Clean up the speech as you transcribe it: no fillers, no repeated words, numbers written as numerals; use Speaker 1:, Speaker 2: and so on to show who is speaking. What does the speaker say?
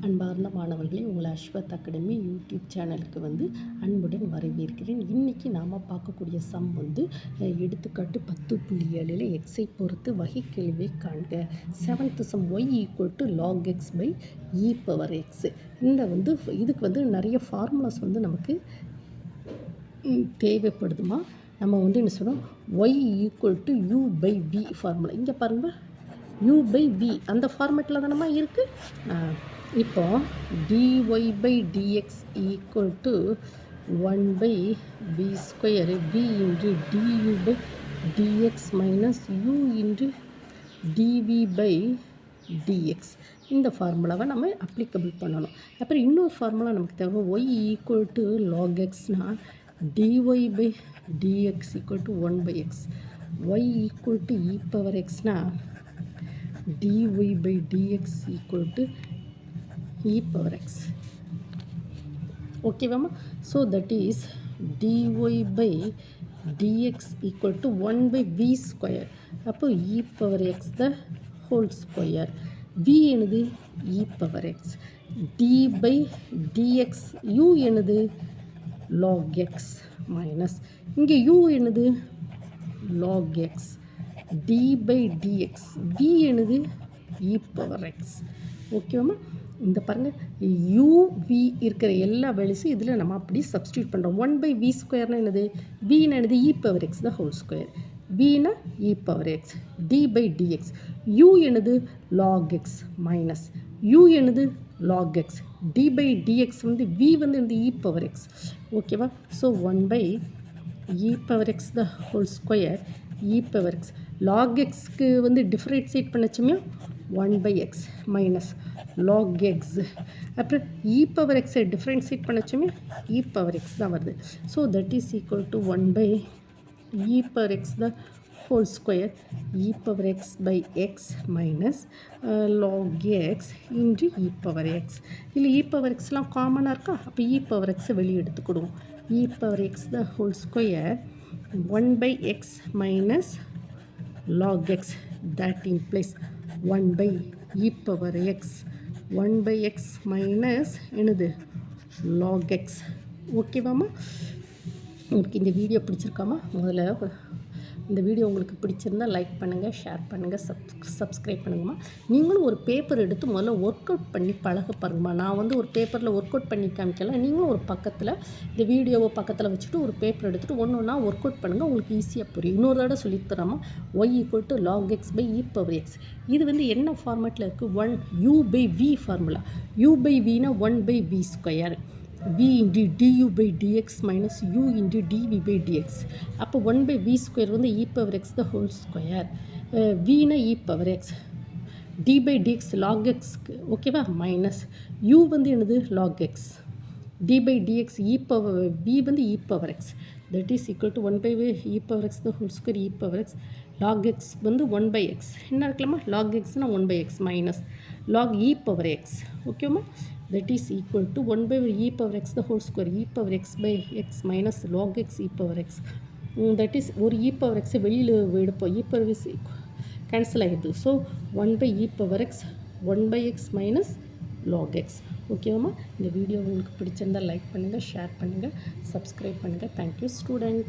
Speaker 1: அன்பார்ந்த மாணவர்களே, உங்களை அஸ்வத் அகாடமி யூடியூப் சேனலுக்கு அன்புடன் வரவேற்கிறேன். இன்றைக்கி நாம் பார்க்கக்கூடிய சம் எடுத்துக்காட்டு 10.7 எக்ஸை பொறுத்து வகைக்கெழுவை காண்க. 7th sum y = log x by e power x. இந்த இதுக்கு நிறைய ஃபார்முலாஸ் நமக்கு தேவைப்படுதுமா. நம்ம என்ன சொல்கிறோம், y = u by v formula. இங்கே பாருங்கள், u by v அந்த ஃபார்மேட்டில் தானம்மா இருக்குது. இப்போ dy by dx = 1 by v square v into du by dx minus u into dv by dx. இந்த ஃபார்முலாவை நம்ம அப்ளிகபிள் பண்ணணும். அப்புறம் இன்னொரு ஃபார்முலா நமக்கு தேவை. y = log xனா dy by dx = 1 by x. y = e power xனா dy by dx = e power x. Okay mama, so that is dy by dx = 1 by v square. அப்போ e power x the whole square. v என்னது e power x. d by dx u என்னது log x minus இங்கே u என்னது log x. d by dx v என்னது e power x. ஓகேவாம்மா, இந்த பாருங்கள், u v இருக்கிற எல்லா வேல்யூஸும் இதில் நம்ம அப்படி சப்ஸ்டியூட் பண்ணுறோம். 1 by v ஸ்கொயர்னா என்னது, v என்னது e power x the whole square. vனா e power x. d by dx u என்னது log x minus u என்னது log x. d by dx v என்னது e power x. ஓகேவா, so 1 by e power x the whole square e power x. log xக்கு differentiate பண்ணச்சுமே 1 by x minus log x. அப்புறம் e power x differentiate பண்ணச்சுமே e power x தான் வருது. So that is equal to 1 by e power x the whole square e power x by x minus log x into e power x. இல்லை e power xலாம் காமனாக இருக்கா, அப்போ e power x வெளியே எடுத்துக்கிடுவோம். e power x the whole square 1 by x minus log x. that implies 1 by e power x 1 by x minus என்னது log x. ஓகேவாம்மா, உங்களுக்கு இந்த video பிடிச்சிருக்காமா? முதல்ல இந்த வீடியோ உங்களுக்கு பிடிச்சிருந்தால் லைக் பண்ணுங்கள், ஷேர் பண்ணுங்கள், சப்ஸ்கிரைப் பண்ணுங்கம்மா. நீங்களும் ஒரு பேப்பர் எடுத்து முதல்ல ஒர்க் அவுட் பண்ணி பழக பாருங்கம்மா. நான் ஒரு பேப்பரில் ஒர்க் அவுட் பண்ணி காமிக்கலாம். நீங்களும் ஒரு பக்கத்தில் இந்த வீடியோவை பக்கத்தில் வச்சுட்டு ஒரு பேப்பர் எடுத்துகிட்டு ஒன்று ஒன்றா ஒர்க் அவுட் பண்ணுங்கள். உங்களுக்கு ஈஸியாக புரியும். இன்னொரு தடவை சொல்லித்தராமா. y = log x by e power x. இது என்ன ஃபார்மேட்டில் இருக்குது, 1 u by v formula. u by vனா 1 by v square v into du by dx minus u into dv by dx. அப்போ 1 by v square e power x the whole square. v na e power x, d by dx log x. ஓகேவா, minus u என்னது log x, d by dx e power v e power x. that is equal to 1 by e power x the whole square e power x. log x 1 by x என்ன இருக்கலாமா, log x na 1 by x minus log e power x. ஓகேவா, that is equal to 1 by e power x the whole square e power x by x minus log x e power x. that is ஒரு e power x வெளியில் எடுப்போம், e power x cancel ஆகிடுது. So 1 by e power x 1 by x minus log x. ஓகேவாம்மா, இந்த video உங்களுக்கு பிடிச்சிருந்தால் like பண்ணுங்கள், share பண்ணுங்கள், subscribe பண்ணுங்கள். Thank you student.